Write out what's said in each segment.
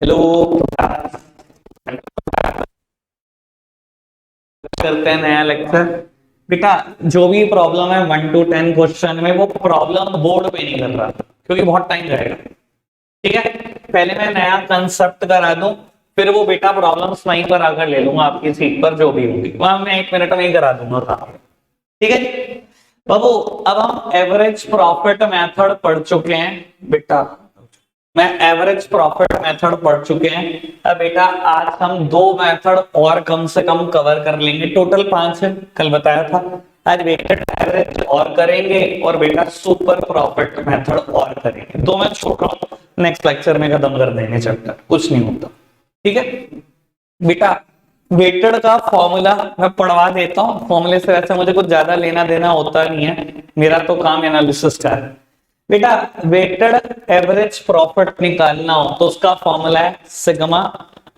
Hello, करते हैं नया लेक्चर। बेटा, जो भी प्रॉब्लम है 1 to 10 क्वेश्चन में, वो प्रॉब्लम बोर्ड पे नहीं कर रहा क्योंकि बहुत टाइम लगेगा। ठीक है, पहले मैं नया कंसेप्ट करा दूं, फिर वो बेटा प्रॉब्लम्स वहीं पर आकर ले लूंगा आपकी सीट पर, जो भी होगी वहां मैं 1 मिनट में ही करा दूंगा काम। ठीक है जी बाबू। अब हम एवरेज प्रॉफिट मेथड पढ़ चुके हैं बेटा, मैं एवरेज प्रॉफिट मेथड पढ़ चुके हैं। अब बेटा आज हम 2 मेथड और कम से कम कवर कर लेंगे, टोटल 5 है, कल बताया था। आज वेटेड एवरेज और करेंगे और बेटा सुपर प्रॉफिट मेथड और करेंगे। 2 मैं छोड़ रहा हूं, नेक्स्ट लेक्चर में खत्म कर देंगे चैप्टर, कुछ नहीं होता। ठीक है बेटा, वेटेड का फॉर्मूला मैं पढ़वा देता हूँ। फॉर्मूले से वैसे मुझे कुछ ज्यादा लेना देना होता नहीं है, मेरा तो काम एनालिसिस का है। बेटा वेटेड एवरेज प्रॉफिट निकालना हो तो उसका फॉर्मूला है sigma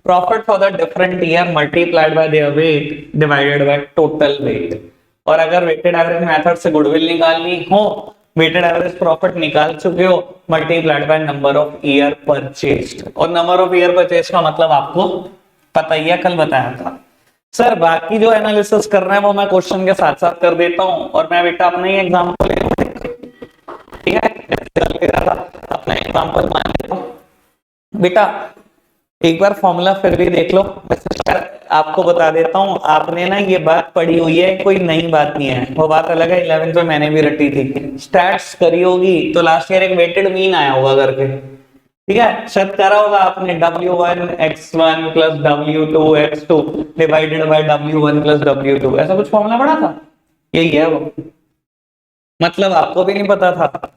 profit for the different year multiplied by their weight divided by total weight. और अगर वेटेड एवरेज मेथड से गुडविल निकालनी हो, वेटेड एवरेज प्रॉफिट निकाल चुके हो, multiplied by number of year purchased. और नंबर ऑफ ईयर परचेज का मतलब आपको पता ही है, कल बताया था। सर बाकी जो एनालिसिस कर रहे हैं वो मैं क्वेश्चन के साथ साथ कर देता हूं, और मैं बेटा अपना ही एग्जांपल ले, ठीक है, अपना एग्जांपल मान लेता हूं बेटा। एक बार फॉर्मूला फिर भी देख लो, आपको बता देता हूं। आपने ना ये बात पढ़ी हुई है, कोई नई बात नहीं है, वो बात अलग है, 11th में मैंने भी रटी थी। स्टैट्स करी होगी तो लास्ट ईयर एक वेटेड मीन आया होगा करके, ठीक है, शायद करा होगा आपने, W1 x1 plus W2 x2 divided by W1 plus W2, ऐसा कुछ फॉर्मूला पढ़ा था। यही है वो, मतलब आपको भी नहीं पता था,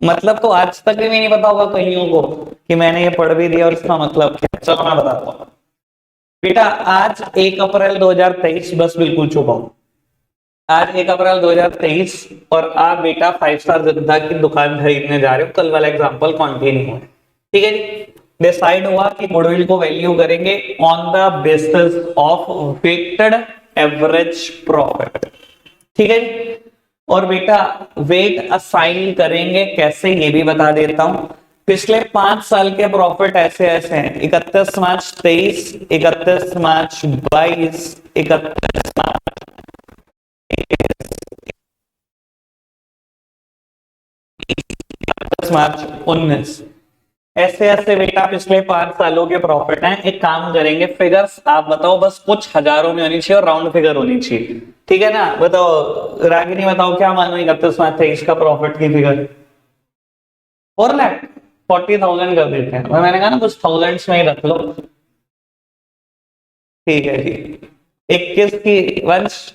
मतलब तो आज तक भी नहीं पता होगा कईयों को कि मैंने ये पढ़ भी दिया और इसका मतलब क्या। चलो मैं बताता हूँ बेटा। आज 1 अप्रैल 2023, बस बिल्कुल चुप हो। आज 1 अप्रैल 2023 और आप बेटा 5 स्टार जनता की दुकान खरीदने जा रहे हो। कल वाला एग्जांपल कंटिन्यू है, ठीक है जी। डिसाइड हुआ कि गुडविल को वैल्यू करेंगे on the basis of weighted average profit, ठीक है जी। और बेटा वेट असाइन करेंगे कैसे, ये भी बता देता हूं। पिछले 5 साल के प्रॉफिट ऐसे ऐसे हैं: 31 मार्च 23, 31 मार्च 22, 31 मार्च 19। ऐसे ऐसे बेटा पिछले 5 सालों के प्रॉफिट हैं। एक काम करेंगे, फिगर्स आप बताओ, बस कुछ हजारों में होनी चाहिए और राउंड फिगर होनी चाहिए, ठीक है ना। बताओ रागिनी, बताओ क्या मानो 31 मार्च 23 का प्रॉफिट की फिगर। 4 लाख 40,000 कर देते हैं, मैंने कहा ना कुछ थाउजेंड्स में ही रख लो, ठीक है जी। 21 की वंश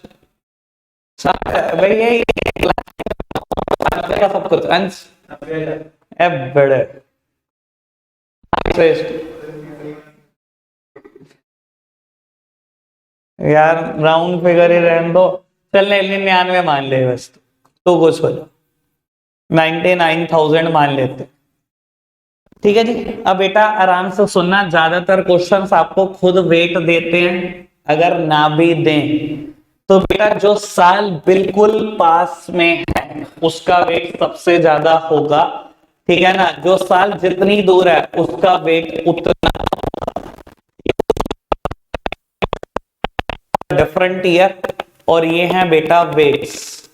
भाई, यही 1 लाख का सब कुछ अंश बड़े श्रेष्ठ यार, राउंड फिगर ही रहने दो। चल 99 मान ले, बस तो कुछ हो जाओ, 99,000 मान लेते, ठीक है जी। अब बेटा आराम से सुनना, ज्यादातर क्वेश्चंस आपको खुद वेट देते हैं, अगर ना भी दें तो बेटा जो साल बिल्कुल पास में है उसका वेट सबसे ज्यादा होगा, ठीक है ना। जो साल जितनी दूर है उसका वेट उतना, डिफरेंट ईयर। और ये है बेटा वेट्स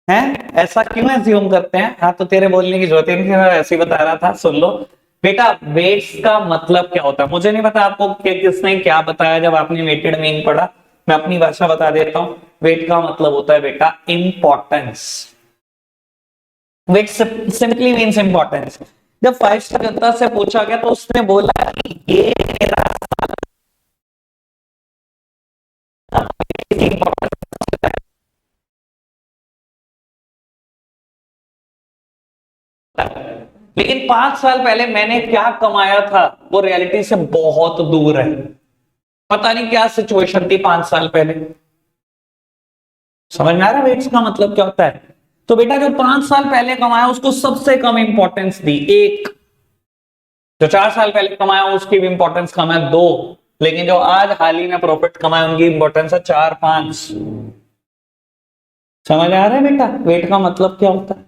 हैं। ऐसा क्यों एज्यूम करते हैं, हाँ तो तेरे बोलने की जरूरत ही नहीं थी, मैं वैसे ही बता रहा था, सुन लो बेटा। वेट्स का मतलब क्या होता है, मुझे नहीं पता आपको किसने क्या बताया जब आपने वेटेड मीन पढ़ा, मैं अपनी भाषा बता देता हूं। वेट का मतलब होता है बेटा importance. Weight simply means importance. जब 5 स्टार जनता से पूछा गया तो उसने बोला कि ये मेरा लेकिन 5 साल पहले मैंने क्या कमाया था वो रियलिटी से बहुत दूर है। पता नहीं क्या सिचुएशन थी 5 साल पहले, समझ में आ रहा है वेट्स का मतलब क्या होता है। तो बेटा जो 5 साल पहले कमाया उसको सबसे कम इंपॉर्टेंस दी, 1। जो 4 साल पहले कमाया उसकी भी इंपॉर्टेंस कम है, 2। लेकिन जो आज हाल ही में प्रॉफिट कमाया उनकी इंपॉर्टेंस है 4, 5। समझ आ रहा है बेटा वेट का मतलब क्या होता है।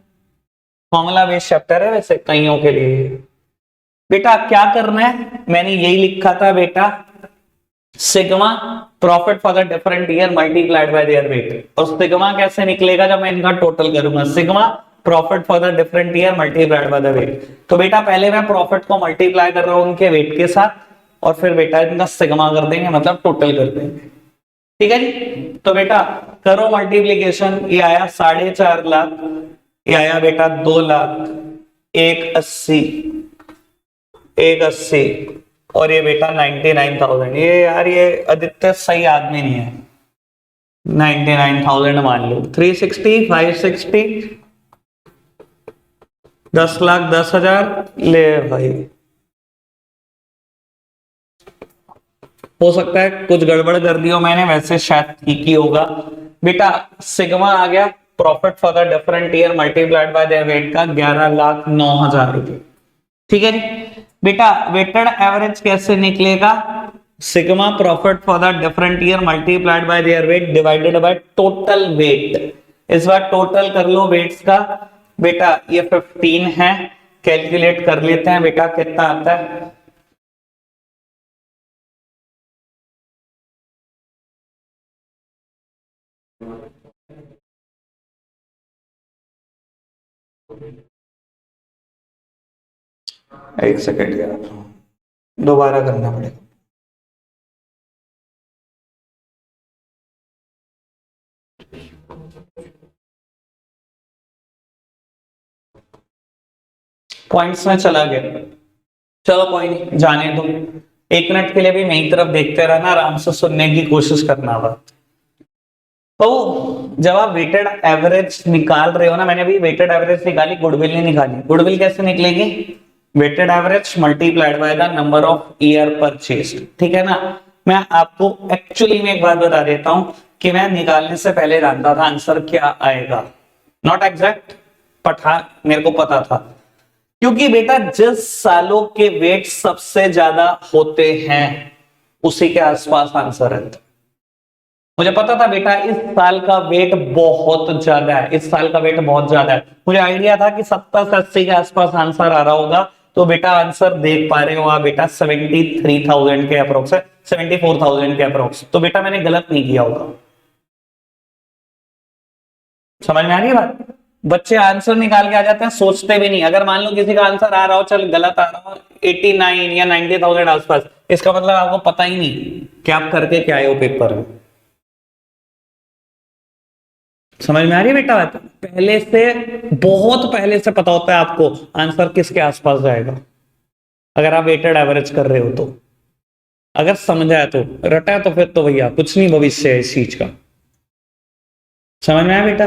फॉर्मूला बेस्ड चैप्टर है वैसे कईयों के लिए, बेटा क्या करना है, मैंने यही लिखा था बेटा, sigma profit for the different year multiplied by their weight. और सिग्मा कैसे निकलेगा जब मैं इनका टोटल करूंगा, sigma profit for the different year multiplied by the weight. तो बेटा पहले मैं प्रॉफिट को मल्टीप्लाई कर रहा हूं उनके वेट के साथ, और फिर बेटा इनका सिग्मा कर देंगे, मतलब टोटल कर देंगे। ठीक है जी। तो बेटा करो मल्टीप्लीकेशन, ये आया 4.5 लाख, ये आया बेटा 2 लाख, 180, 180, और ये बेटा 99,000। ये यार ये आदित्य सही आदमी नहीं है। 99,000 मान लो, 360, 560, 10 लाख 10,000 ले भाई। हो सकता है कुछ गड़बड़ कर दी हो मैंने, वैसे शायद ठीक ही होगा। बेटा सिग्मा आ गया profit for the different year multiplied by their weight का 11,09,000 रुपए। ठीक है जी। बेटा वेटेड एवरेज कैसे निकलेगा, sigma profit for the different year multiplied by their weight divided by total weight. इस बार टोटल कर लो वेट्स का। बेटा ये 15 है, कैलकुलेट कर लेते हैं बेटा कितना आता है। एक सेकेंड यार, दोबारा करना पड़ेगा। पॉइंट्स में चला गया, चलो कोई नहीं, जाने दो। 1 मिनट के लिए भी मेरी तरफ देखते रहना, आराम से सुनने की कोशिश करना बात। तो जब आप वेटेड एवरेज निकाल रहे हो ना, मैंने अभी वेटेड एवरेज निकाली, गुडविल नहीं निकाली। गुडविल कैसे निकलेगी, weighted average multiplied by the number of year purchased. ठीक है ना। मैं आपको एक्चुअली में एक बात बता देता हूं कि मैं निकालने से पहले जानता था आंसर क्या आएगा, नॉट एग्जैक्ट, बट हाँ मेरे को पता था। क्योंकि बेटा जिस सालों के वेट सबसे ज्यादा होते हैं उसी के आसपास आंसर है। मुझे पता था बेटा इस साल का वेट बहुत ज्यादा है, इस साल का वेट बहुत ज्यादा है। मुझे आइडिया था कि 70 से 80 के आसपास आंसर आ रहा होगा। तो बेटा आंसर देख पा रहे हो आप बेटा 73,000 के अप्रोक्स है, 74,000 के अप्रोक्स। तो बेटा मैंने गलत नहीं किया होगा। समझ में आ रही है बात। बच्चे आंसर निकाल के आ जाते हैं, सोचते भी नहीं। अगर मान लो किसी का आंसर आ रहा हो, चल गलत आ रहा हो 89 या 90,000 आसपास, इसका मतलब आपको पता ही नहीं कि आप करके क्या आए हो पेपर में। समझ में आ रही है बेटा बात। पहले से, बहुत पहले से पता होता है आपको आंसर किसके आसपास जाएगा, अगर आप वेटेड एवरेज कर रहे हो तो। अगर समझा है तो, रटा है तो फिर तो भैया कुछ नहीं भविष्य है इस चीज का। समझ में आया बेटा।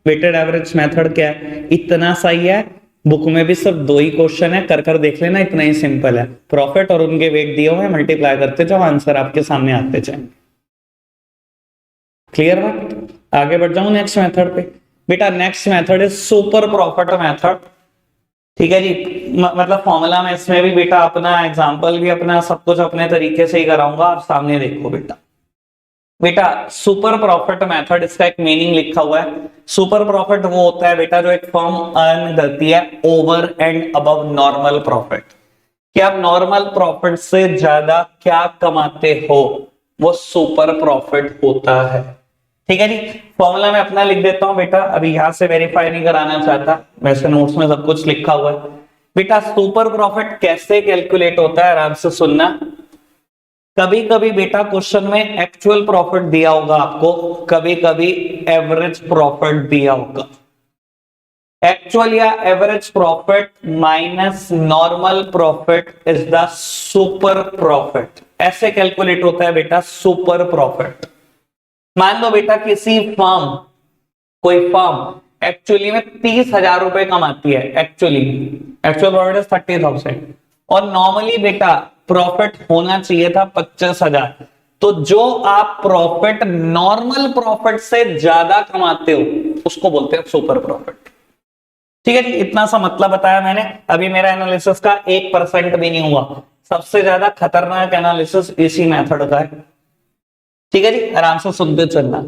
वेटेड एवरेज मेथड क्या है, इतना सही है। बुक में भी सिर्फ 2 ही क्वेश्चन है, कर कर देख लेना, इतना ही सिंपल है। प्रॉफिट और उनके वेट दिए हुए, मल्टीप्लाई करते जाओ, आंसर आपके सामने आते जाएंगे। क्लियर बात। आगे बढ़ जाऊं नेक्स्ट मेथड पे। बेटा next method is super profit method. ठीक है जी। मतलब फॉर्मूला में इसमें भी बेटा अपना एग्जांपल भी अपना सब कुछ अपने तरीके से ही कराऊंगा, आप सामने देखो बेटा। बेटा सुपर प्रॉफिट मेथड, इसका एक मीनिंग लिखा हुआ है। सुपर प्रॉफिट वो होता है बेटा जो एक फर्म अर्न करती है over and above normal profit. कि आप नॉर्मल प्रॉफिट से ज्यादा क्या कमाते हो, वो सुपर प्रॉफिट होता है। ठीक है जी। फॉर्मूला में अपना लिख देता हूं बेटा, अभी यहां से वेरीफाई नहीं कराना चाहता, वैसे नोट्स में सब कुछ लिखा हुआ है। बेटा सुपर प्रॉफिट कैसे कैलकुलेट होता है, आराम से सुनना। कभी कभी बेटा क्वेश्चन में एक्चुअल प्रॉफिट दिया होगा आपको, कभी कभी एवरेज प्रॉफिट दिया होगा। एक्चुअल या average profit minus normal profit is the super profit. ऐसे कैलकुलेट होता है बेटा सुपर प्रॉफिट। मान लो बेटा किसी फर्म, कोई फर्म एक्चुअली में 30,000 रुपए कमाती है, एक्चुअल प्रॉफिट इज 30,000, और नॉर्मली बेटा प्रॉफिट होना चाहिए था 25,000। तो जो आप प्रॉफिट नॉर्मल प्रॉफिट से ज्यादा कमाते हो उसको बोलते हैं सुपर प्रॉफिट। ठीक है जी। इतना सा मतलब बताया मैंने। अभी मेरा एनालिसिस का 1% भी नहीं हुआ। सबसे ज्यादा खतरनाक एनालिसिस इसी मेथड का है। ठीक है जी। आराम से सुनते चलना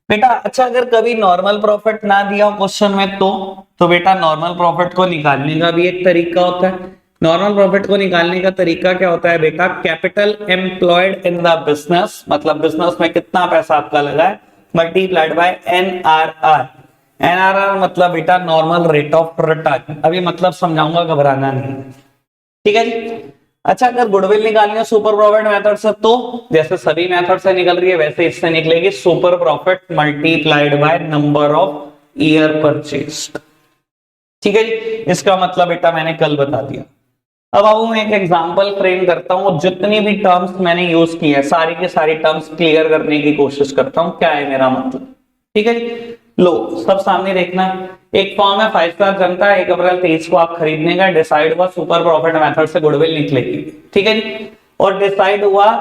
बेटा। अच्छा अगर कभी नॉर्मल प्रॉफिट ना दिया हो क्वेश्चन में तो बेटा नॉर्मल प्रॉफिट को निकालने का भी एक तरीका होता है। नॉर्मल प्रॉफिट को निकालने का तरीका क्या होता है बेटा, capital employed in the business, मतलब बिजनेस में कितना पैसा आपका लगा है, मल्टीप्लाइड बाय NRR। NRR मतलब बेटा नॉर्मल रेट ऑफ रिटर्न। अभी मतलब समझाऊंगा, घबराना नहीं, ठीक है जी। अच्छा, अगर गुडविल निकालनी है सुपर प्रॉफिट मेथड से, तो जैसे सभी मेथड से निकल रही है वैसे इससे निकलेगी, super profit multiplied by number of year purchased, ठीक है जी। इसका मतलब बेटा मैंने कल बता दिया। अब अब मैं एक एग्जांपल फ्रेम करता हूं, जितनी भी टर्म्स मैंने यूज की है सारी की सारी टर्म्स क्लियर करने की कोशिश करता हूं, क्या है मेरा मतलब, ठीक है जी। लो सब सामने देखना, एक फॉर्म है 5 स्टार जनता, 1 अप्रैल 23 को आप खरीदने का, डिसाइड हुआ सुपर प्रॉफिट मेथड से गुडविल निकलेगी, ठीक है जी। और डिसाइड हुआ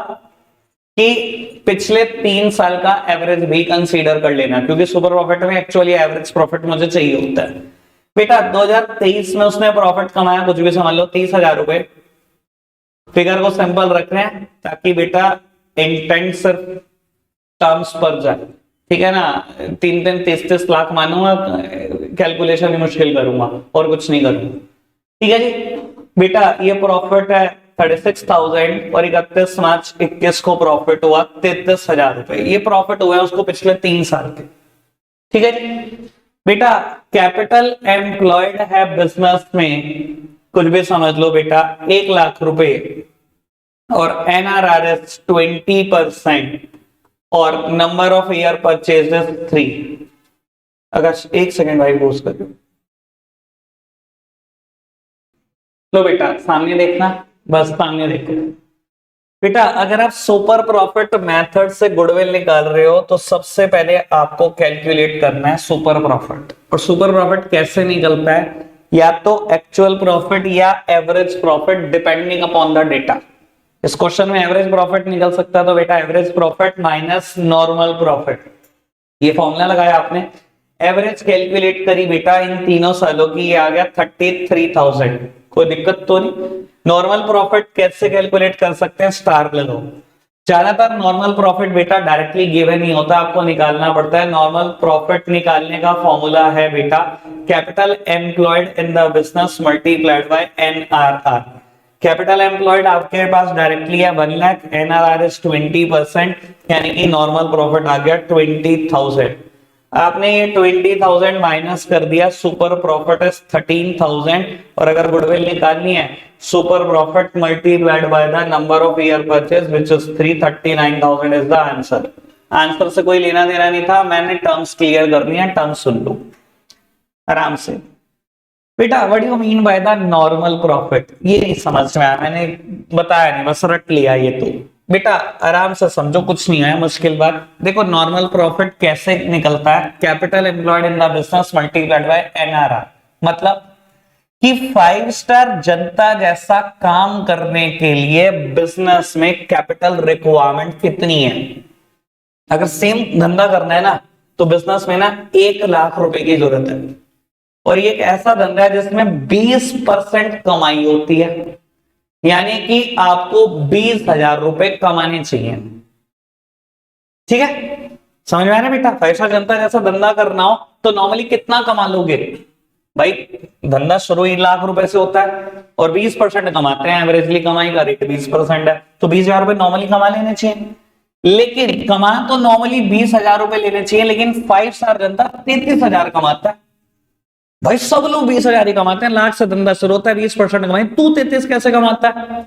कि पिछले 3 साल का एवरेज भी कंसीडर कर लेना, क्योंकि सुपर प्रॉफिट में एक्चुअली एवरेज प्रॉफिट मुझे चाहिए होता है। बेटा 2023 में उसने प्रॉफिट कमाया, कुछ भी समझ लो 30,000 रुपए, फिगर को सिंपल रख रहे हैं ताकि बेटा इंटेंट सिर्फ टर्म्स पर जाए, ठीक है ना। 3-3 30 लाख मानूंगा, कैलकुलेशन ही मुश्किल करूंगा और कुछ नहीं करूंगा, ठीक है जी। बेटा ये प्रॉफिट है 36,000 और 31 मार्च 21 को प्रॉफिट हुआ 33,000 रुपए, ये प्रॉफिट हुआ है उसको पिछले 3 साल के, ठीक है जी। बेटा कैपिटल एम्प्लॉयड है बिजनेस में, कुछ भी समझ लो बेटा 1 लाख रुपए, और NRRS 20% और नंबर ऑफ ईयर परचेजेस 3। अगर एक सेकेंड भाई पोज कर लो बेटा, सामने देखना, बस सामने देखो बेटा। अगर आप सुपर प्रॉफिट मेथड से गुडविल निकाल रहे हो तो सबसे पहले आपको कैलकुलेट करना है सुपर प्रॉफिट। और सुपर प्रॉफिट कैसे निकलता है, या तो एक्चुअल प्रॉफिट या average profit, depending upon the data. इस क्वेश्चन में एवरेज प्रॉफिट निकल सकता है, तो बेटा average profit minus normal profit, ये फॉर्मूला लगाया आपने, एवरेज कैलकुलेट करी बेटा इन तीनों सालों की, ये आ गया 33,000, कोई दिक्कत तो नहीं। नॉर्मल प्रॉफिट कैसे कैलकुलेट कर सकते हैं, स्टार लगाओ। ज्यादातर नॉर्मल प्रॉफिट बेटा डायरेक्टली गिवन नहीं होता, आपको निकालना पड़ता है। नॉर्मल प्रॉफिट निकालने का फॉर्मूला है बेटा capital employed in the business multiplied by NRR। Capital employed आपके पास डायरेक्टली है 1 लाख, NRR इज 20%, यानी कि नॉर्मल प्रॉफिट आ गया 20,000। आपने ये 20,000 माइनस कर दिया, सुपर प्रॉफिट इज 13,000, और अगर गुडविल निकालनी है super profit multiplied by the number of year purchase which is 339,000 is the answer. Answer से कोई लेना देना नहीं था, मैंने टर्म्स क्लियर करनी है, टर्म्स सुन लो आराम से बेटा। What do you mean by the normal profit, ये नहीं समझ में आया, मैंने बताया नहीं, बस रट लिया ये तो। बेटा आराम से समझो, कुछ नहीं है मुश्किल बात। देखो नॉर्मल प्रॉफिट कैसे निकलता है, capital employed in the business multiplied by NRR, मतलब कि 5 स्टार जनता जैसा काम करने के लिए बिजनेस में कैपिटल रिक्वायरमेंट कितनी है। अगर सेम धंधा करना है ना तो बिजनेस में ना 1 लाख रुपए की जरूरत है, और ये एक ऐसा धंधा है जिसमें 20% कमाई होती है, यानी कि आपको 20,000 रुपए कमाने चाहिए, ठीक है। समझ में आ रहा है बेटा, 5 स्टार जनता जैसा धंधा करना हो तो नॉर्मली कितना कमा लोगे भाई, धंधा शुरू 1 लाख रुपए से होता है और 20% कमाते हैं, एवरेजली कमाई का रेट 20% है, तो 20,000 रुपए नॉर्मली कमा लेने चाहिए। लेकिन कमा तो नॉर्मली 20,000 रुपए लेने चाहिए, लेकिन 5 स्टार जनता 33,000 कमाता है। भाई सब लोग 20,000 ही कमाते हैं, लाख से धंधा शुरू होता है, 20% कमाई, तू 33 कैसे कमाता है।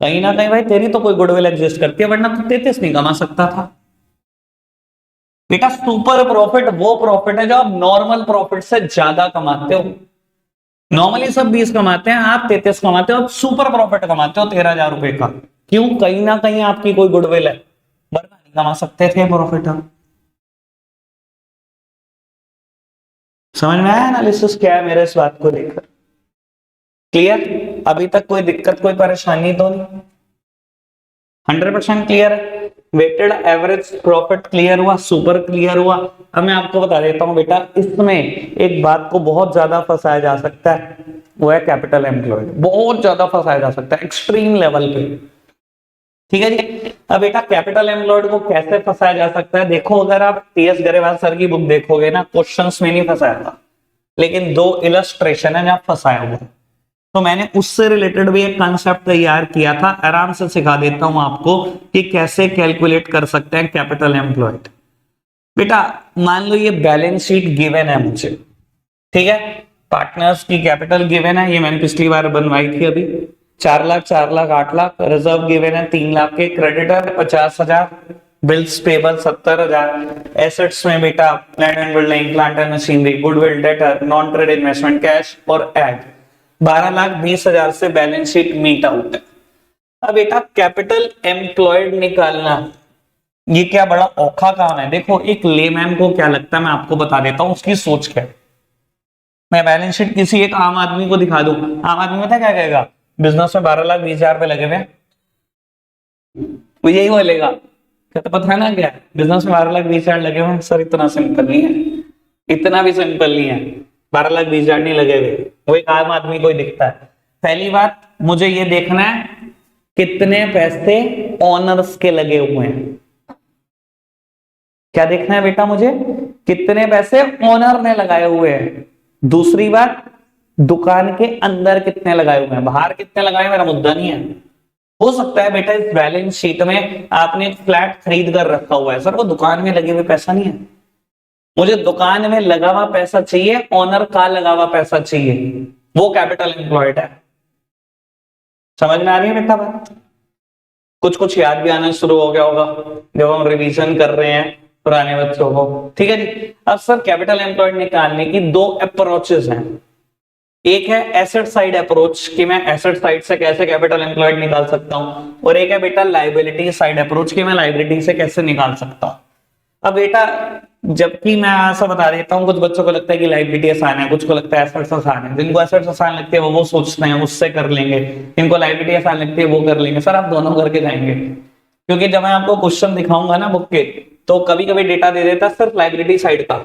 कहीं ना कहीं भाई तेरी तो कोई गुडविल एग्जिस्ट करती है, वरना तू 33 नहीं कमा सकता था बेटा। सुपर प्रॉफिट वो प्रॉफिट है जो आप नॉर्मल प्रॉफिट से ज्यादा कमाते हो। नॉर्मली सब 20 कमाते हैं, आप 33 कमाते हो, सुपर प्रॉफिट कमाते हो 13,000 रुपए का। क्यों, कहीं ना कहीं आपकी कोई गुडविल है, वरना नहीं कमा सकते थे प्रॉफिट आप। समझ में आया एनालिसिस क्या है मेरे इस बात को लेकर, क्लियर। अभी तक कोई दिक्कत कोई परेशानी तो नहीं, 100% क्लियर है। वेटेड एवरेज प्रॉफिट क्लियर हुआ, सुपर क्लियर हुआ। अब मैं आपको बता देता हूं बेटा, इसमें एक बात को बहुत ज्यादा फंसाया जा सकता है, वो है कैपिटल एम्प्लॉयड, बहुत ज्यादा फंसाया जा सकता है एक्सट्रीम लेवल पे, ठीक है जी। अब बेटा कैपिटल एम्प्लॉयड को कैसे फंसाया जा सकता है, देखो अगर आप TS गरेवाल सर की बुक देखोगे ना, क्वेश्चंस में नहीं फंसाया था, लेकिन 2 इलस्ट्रेशन है जहां फंसाया हुआ। तो मैंने उससे रिलेटेड भी एक कंसेप्ट तैयार किया था, आराम से सिखा देता हूं आपको कि कैसे कैलकुलेट कर सकते हैं कैपिटल एम्प्लॉयड। बेटा मान लो ये बैलेंस शीट गिवन है मुझे, ठीक है, पार्टनर्स की कैपिटल गिवन है, ये मैंने पिछली बार बनवाई थी अभी, 4 लाख 4 लाख 8 लाख, रिजर्व गिवन है 3 लाख के, क्रेडिटर 50,000, बिल्स पेबल 70,000, एसेट्स में बेटा land and building, plant and machinery, goodwill, debtor, non trade investment, cash और एड, 12,20,000 से बैलेंस शीट मीट आउट है। अब बेटा कैपिटल एम्प्लॉयड निकालना ये क्या बड़ा औखा काम है। देखो एक लेमैन को क्या लगता है, मैं आपको बता देता हूं उसकी सोच क्या है। मैं बैलेंस शीट किसी एक आम आदमी को दिखा दूं, आम आदमी पता क्या कहेगा, बिजनेस में 12,20,000 रुपए लगे हुए, वो यही बोलेगा, कहता पता है ना क्या बिजनेस में 12,20,000 लगे हुए। सर इतना सिंपल नहीं है, इतना भी सिंपल नहीं है, 12,20,000 नहीं लगे हुए, वो एक आम आदमी को ही दिखता है। पहली बात मुझे ये देखना है कितने पैसे ओनर्स के लगे हुए हैं। क्या देखना है बेटा मुझे, कितने पैसे ओनर ने लगाए हुए हैं। दूसरी बात दुकान के अंदर कितने लगाए हुए हैं, बाहर कितने लगाए मेरा मुद्दा नहीं है। हो सकता है बेटा इस बैलेंस शीट में आपने एक फ्लैट खरीद कर रखा हुआ है, सर वो दुकान में लगे हुए पैसा नहीं है, मुझे दुकान में लगा हुआ पैसा चाहिए, ओनर का लगा हुआ पैसा चाहिए, वो कैपिटल एम्प्लॉयड है। समझ में आ रही है बेटा बात? कुछ कुछ याद भी आना शुरू हो गया होगा जब हम रिवीजन कर रहे हैं पुराने बच्चों को, ठीक है जी। अब सर कैपिटल एम्प्लॉयड निकालने की दो अप्रोचेस हैं, एक है एसेट साइड अप्रोच कि मैं एसेट साइड से कैसे कैपिटल एम्प्लॉयड निकाल सकता हूं, और एक है बेटा लायबिलिटी साइड अप्रोच कि मैं लायबिलिटी से कैसे निकाल सकता हूं। अब बेटा जबकि मैं ऐसा बता देता हूं, कुछ बच्चों को लगता है कि लायबिलिटी आसान है, कुछ को लगता है एसेट्स आसान है। जिनको एसेट्स आसान लगती है वो सोचते हैं उससे कर लेंगे, जिनको लायबिलिटी आसान लगती है वो कर लेंगे। सर आप दोनों करके जाएंगे, क्योंकि जब मैं आपको क्वेश्चन दिखाऊंगा ना बुक के, तो कभी कभी डेटा दे देता है सिर्फ लायबिलिटी साइड का,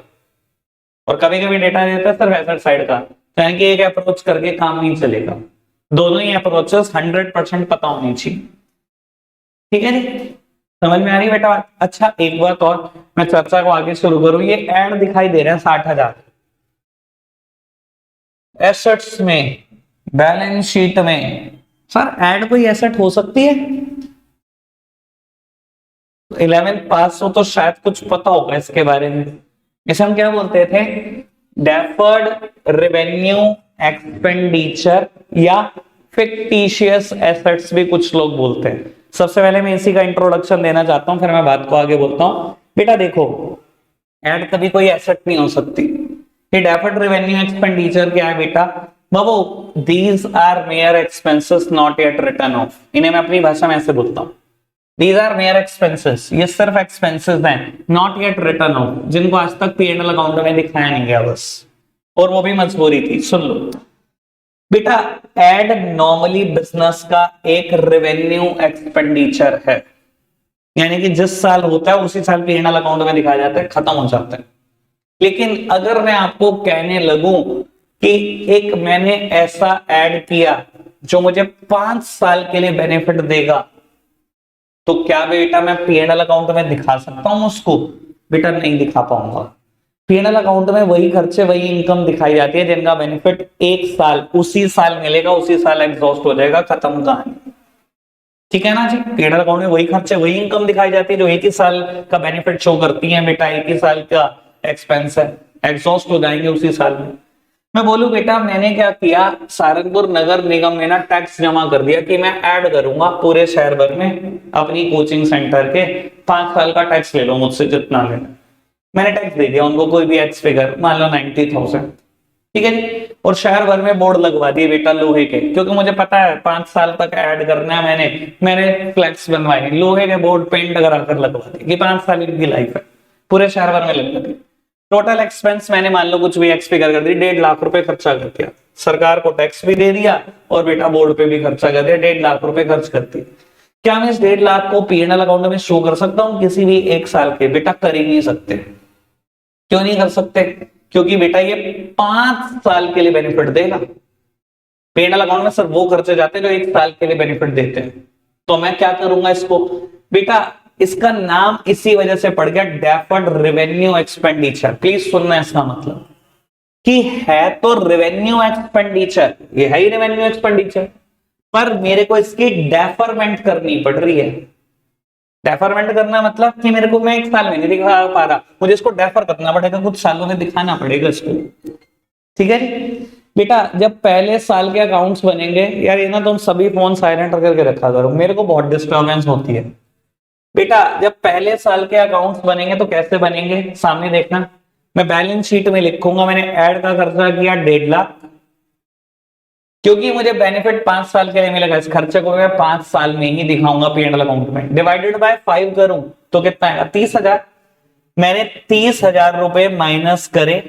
और कभी कभी डेटा दे देता है सिर्फ एसेट साइड का, यानी कि एक अप्रोच करके काम नहीं चलेगा, दोनों ही अप्रोचेस 100% पता होनी चाहिए। ठीक है जी, समझ में आ रही है बेटा? अच्छा एक बात और मैं चर्चा को आगे शुरू करूं, ये एड दिखाई दे रहा है 60,000 एसेट्स में, बैलेंस शीट में। सर एड कोई एसेट हो सकती है? 11th पास हो तो शायद कुछ पता होगा इसके बारे में। इसे हम क्या बोलते थे, डेफर्ड रेवेन्यू एक्सपेंडिचर या फिक्टिशियस एसेट्स भी कुछ लोग बोलते हैं। सबसे पहले मैं इसी का इंट्रोडक्शन देना चाहता हूं, फिर मैं बात को आगे बोलता हूं। बेटा देखो एड कभी कोई एसेट नहीं हो सकती। ये डेफर्ड रेवेन्यू एक्सपेंडिचर क्या है बेटा बाबू, these are mayor expenses not yet return of. इन्हें मैं अपनी भाषा में ऐसे बोलता हूं, दीज आर मेयर एक्सपेंसेस, ये सिर्फ एक्सपेंसेस हैं, नॉट येट रिटर्न ऑफ, जिनको आज तक P&L अकाउंट में दिखाया नहीं गया बस, और वो भी मजबूरी थी। सुन लो बेटा, एड नॉर्मली बिजनेस का एक रेवेन्यू एक्सपेंडिचर है, यानी कि जिस साल होता है उसी साल P&L अकाउंट में दिखाया जाता है, खत्म हो जाता है। लेकिन अगर मैं आपको कहने लगूं कि एक मैंने ऐसा ऐड किया जो मुझे 5 साल के लिए बेनिफिट देगा, तो क्या बेटा मैं P&L अकाउंट में दिखा सकता हूं उसको? बेटा नहीं दिखा पाऊंगा। P&L अकाउंट में वही खर्चे वही इनकम दिखाई जाती है जिनका बेनिफिट एक साल उसी साल मिलेगा, उसी साल एग्जॉस्ट हो जाएगा, खत्म कहानी। ठीक है ना जी, P&L अकाउंट में वही खर्चे वही इनकम दिखाई जाती है जो एक ही साल का बेनिफिट शो करती है। बेटा एक ही साल का एक्सपेंस है, एग्जॉस्ट हो जाएंगे उसी साल में। मैं बोलूं बेटा मैंने क्या किया, सहारनपुर नगर निगम ने ना टैक्स जमा कर दिया कि मैं ऐड करूंगा पूरे शहर भर में अपनी कोचिंग सेंटर के, 5 साल का टैक्स ले लो मुझसे जितना लेना। मैंने टैक्स दे दिया उनको, कोई भी एक्स फिगर मान लो 90,000, ठीक है जी। और शहर भर में बोर्ड लगवा दिए बेटा लोहे के, क्योंकि मुझे पता है 5 साल तक ऐड करना है। मैंने फ्लैक्स बनवाए लोहे के बोर्ड पेंट कराकर लगवा दिए कि 5 साल की लाइफ है, पूरे शहर भर में लग लगे। टोटल एक्सपेंस मैंने मान लो कुछ भी एक्स फिगर कर दी, 1.5 लाख रुपए खर्चा कर दिया, सरकार को टैक्स भी दे दिया और बेटा बोर्ड पे भी खर्चा कर दिया, 1.5 लाख रुपए खर्च कर दिए। क्या मैं इस 1.5 लाख को P&L अकाउंट में शो कर सकता हूं किसी भी एक साल के? बेटा कर ही नहीं सकते। क्यों नहीं कर सकते? क्योंकि बेटा ये 5 साल के लिए बेनिफिट देगा। P&L अकाउंट में सिर्फ वो खर्चे जाते हैं जो एक साल के लिए बेनिफिट देते हैं। तो मैं क्या करूंगा इसको बेटा, इसका नाम इसी वजह से पड़ गया डेफर्ड रेवेन्यू एक्सपेंडिचर। प्लीज सुनना इसका मतलब, कि है तो रेवेन्यू एक्सपेंडिचर, ये है ही रेवेन्यू एक्सपेंडिचर, पर मेरे को इसकी डेफरमेंट करनी पड़ रही है। डेफरमेंट करना मतलब कि मेरे को, मैं एक साल में नहीं दिखा पा रहा, मुझे इसको डेफर करना पड़ेगा, कुछ सालों में दिखाना पड़ेगा इसको। ठीक है जी बेटा, जब पहले साल के अकाउंट्स बनेंगे, यार ये ना तुम सभी फोन साइलेंट करके रखा करो, मेरे को बहुत डिस्टर्बेंस होती है। बेटा जब पहले साल के अकाउंट्स बनेंगे तो कैसे बनेंगे, सामने देखना, मैं बैलेंस शीट में लिखूंगा मैंने ऐड का खर्चा किया 1.5 लाख, क्योंकि मुझे बेनिफिट 5 साल के लिए मिलेगा, इस खर्चे को मैं 5 साल में ही दिखाऊंगा P&L अकाउंट में। डिवाइडेड बाय 5 करूं तो कितना आएगा, 30,000। मैंने 30,000 रुपए माइनस करे,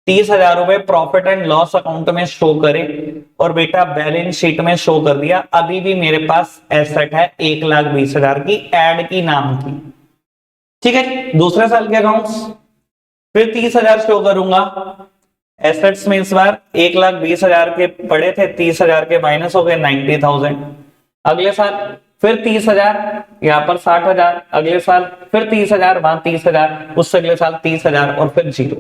30,000 रुपए प्रॉफिट एंड लॉस अकाउंट में शो करे, और बेटा बैलेंस शीट में शो कर दिया। अभी भी मेरे पास एसेट है 1,20,000 की, ऐड की नाम की। ठीक है, दूसरे साल के अकाउंट्स फिर 30,000 शो करूंगा। एसेट्स में इस बार 1,20,000 के पड़े थे, 30,000 के माइनस हो गए 90,000। अगले साल फिर 30,000, यहां पर 60,000, अगले साल फिर 30,000, वहां 30,000, उससे अगले साल 30,000 और फिर 0।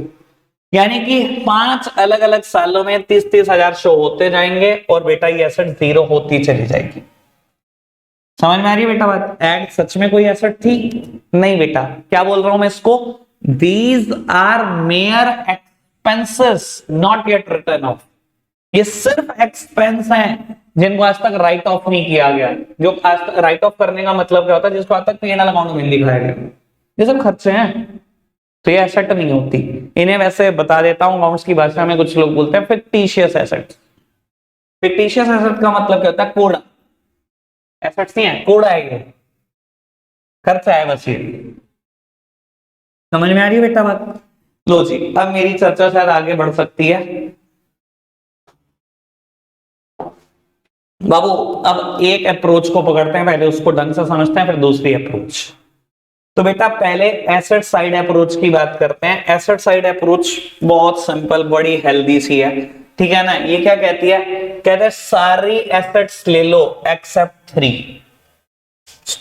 यानी कि 5 अलग अलग सालों में 30,000 शो होते जाएंगे और बेटा ये एसेट 0 होती चली जाएगी। समझ में आ रही है बेटा बात? एड सच में कोई एसेट थी नहीं बेटा, क्या बोल रहा हूं मैं इसको, these are mayor expenses not yet return off. ये सिर्फ एक्सपेंस हैं जिनको आज तक राइट ऑफ नहीं किया गया। जो आज तक राइट ऑफ करने का मतलब क्या होता है, जिसको आज तक P&L अकाउंट में नहीं दिखाया गया, ये सब खर्चे हैं, तो ये एसेट नहीं होती। इन्हें वैसे बता देता हूं अकाउंट्स की भाषा में, कुछ लोग बोलते हैं फिक्टिशियस एसेट। फिक्टिशियस एसेट का मतलब क्या होता है, कोड़ा। एसेट्स नहीं है, कोड़ा है, ये खर्चा है बस। ये समझ में आ रही है बेटा बात? लो जी, अब मेरी चर्चा शायद आगे बढ़ सकती है। बाबू अब एक अप्रोच को पकड़ते हैं, पहले उसको ढंग से समझते हैं, फिर दूसरी अप्रोच। तो बेटा पहले एसेट साइड अप्रोच की बात करते हैं। एसेट साइड अप्रोच बहुत सिंपल, बड़ी हेल्दी सी है, ठीक है ना। ये क्या कहती है, कहते हैं सारी एसेट्स ले लो एक्सेप्ट 3।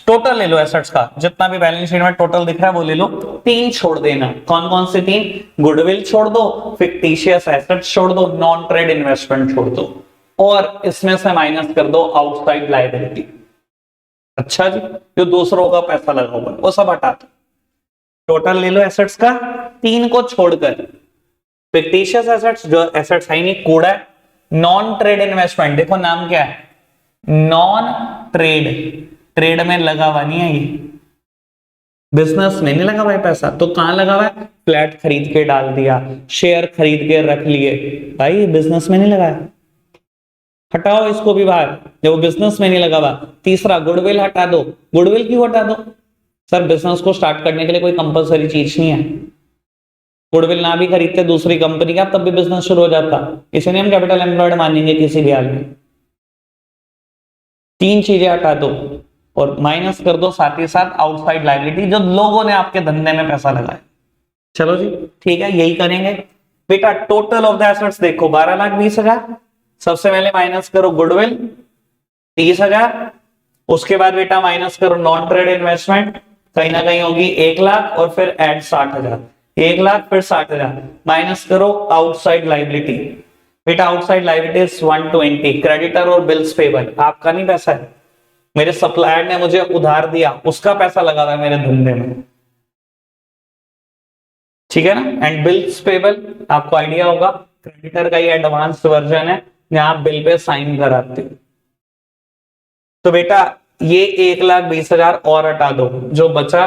टोटल ले लो एसेट्स का, जितना भी बैलेंस शीट में टोटल दिख रहा है वो ले लो, 3 छोड़ देना। कौन कौन से 3? गुडविल छोड़ दो, फिक्टिशियस एसेट्स छोड़ दो, नॉन ट्रेड इन्वेस्टमेंट छोड़ दो, और इसमें से माइनस कर दो आउटसाइड लायबिलिटी। अच्छा जी, जो दूसरों का पैसा लगा हुआ है वो सब हटा दो। टोटल ले लो एसेट्स का, 3 को छोड़कर। फिक्टिशियस एसेट्स, जो एसेट्स है नहीं, कूड़ा है। नॉन ट्रेड इन्वेस्टमेंट, देखो नाम क्या है, नॉन ट्रेड, ट्रेड में लगा हुआ नहीं है, ये बिजनेस में नहीं लगा हुआ है पैसा, तो कहां लगा हुआ है, फ्लैट खरीद के डाल दिया, शेयर खरीद के रख लिए, भाई बिजनेस में नहीं लगाया, हटाओ इसको भी बाहर, जब वो बिजनेस में नहीं लगा हुआ। तीसरा गुडविल हटा दो। गुडविल क्यों हटा दो सर, बिजनेस को स्टार्ट करने के लिए कोई कंपलसरी चीज नहीं है, गुडविल ना भी खरीदते दूसरी कंपनी का तब भी बिजनेस शुरू हो जाता, इसलिए हम कैपिटल एम्प्लॉयड मानेंगे किसी भी हाल में। 3 चीजें हटा दो और माइनस कर दो साथ ही साथ आउटसाइड लायबिलिटी, जो लोगों ने आपके धंधे में पैसा लगाया। चलो जी ठीक है, यही करेंगे बेटा। टोटल ऑफ द एसेट्स देखो 12,20,000, सबसे पहले माइनस करो गुडविल 30,000, उसके बाद बेटा माइनस करो नॉन ट्रेड इन्वेस्टमेंट, कहीं ना कहीं होगी 1,00,000, और फिर ऐड 60,000, 1,00,000 फिर 60,000, माइनस करो आउटसाइड लायबिलिटी। बेटा आउटसाइड लायबिलिटी 120, क्रेडिटर और बिल्स पेबल, आपका नहीं पैसा है, मेरे सप्लायर ने मुझे उधार दिया, उसका पैसा लगा हुआ है मेरे धंधे में, ठीक है ना। एंड बिल्स पेबल आपको आइडिया होगा, क्रेडिटर का ही एडवांस वर्जन है, जहां आप बिल पे साइन कराते हो। तो बेटा ये 1,20,000 और हटा दो, जो बचा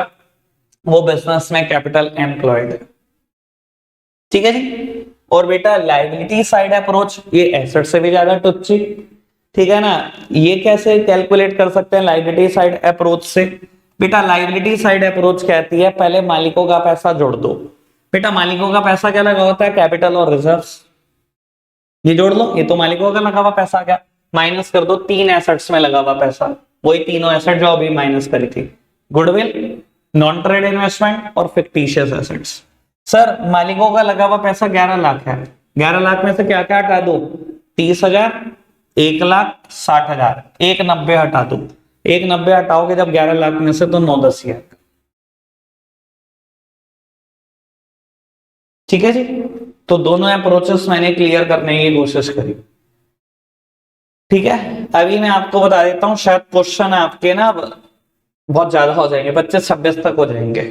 वो बिजनेस में कैपिटल एम्प्लॉयड है, ठीक है जी। और बेटा लायबिलिटी साइड अप्रोच, ये एसेट से भी ज्यादा टुच्ची, ठीक है ना। ये कैसे कैलकुलेट कर सकते हैं लायबिलिटी साइड अप्रोच से? बेटा लायबिलिटी साइड अप्रोच कहती है पहले मालिकों का पैसा जोड़ दो। बेटा मालिकों का पैसा क्या लगा होता है, कैपिटल और रिजर्व्स, ये जोड़ लो, ये तो मालिकों का लगा हुआ पैसा, क्या माइनस कर दो 3 एसेट्स में लगा हुआ पैसा, वही तीनों एसेट जो अभी माइनस करी थी, गुडविल, नॉन ट्रेड इन्वेस्टमेंट और फिक्टिशियस एसेट्स। सर मालिकों का लगा हुआ पैसा 11 लाख है, 11 लाख में से क्या क्या हटा दो, 30,000, 1,60,000, 1,90 हटा दो, 1,90 हटाओगे जब 11 लाख में से तो 9-10 हजार, ठीक है जी। तो दोनों अप्रोचेस मैंने क्लियर करने की कोशिश करी। ठीक है, अभी मैं आपको बता देता हूँ, शायद क्वेश्चन आपके ना बहुत ज्यादा हो जाएंगे, 25-26 तक हो जाएंगे।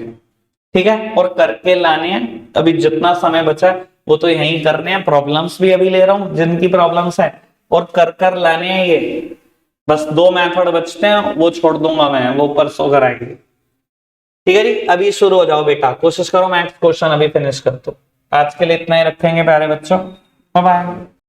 ठीक है, और करके लाने हैं। अभी जितना समय बचा है वो तो यही करने हैं, प्रॉब्लम्स भी अभी ले रहा हूं जिनकी प्रॉब्लम्स है, और कर लाने हैं ये। बस 2 मेथड बचते हैं, वो छोड़ दूंगा मैं, वो परसों कराएंगे। ठीक है जी, अभी शुरू हो जाओ बेटा, कोशिश करो मैथ्स क्वेश्चन अभी फिनिश कर दो। आज के लिए इतना ही रखेंगे प्यारे बच्चों, बाय बाय।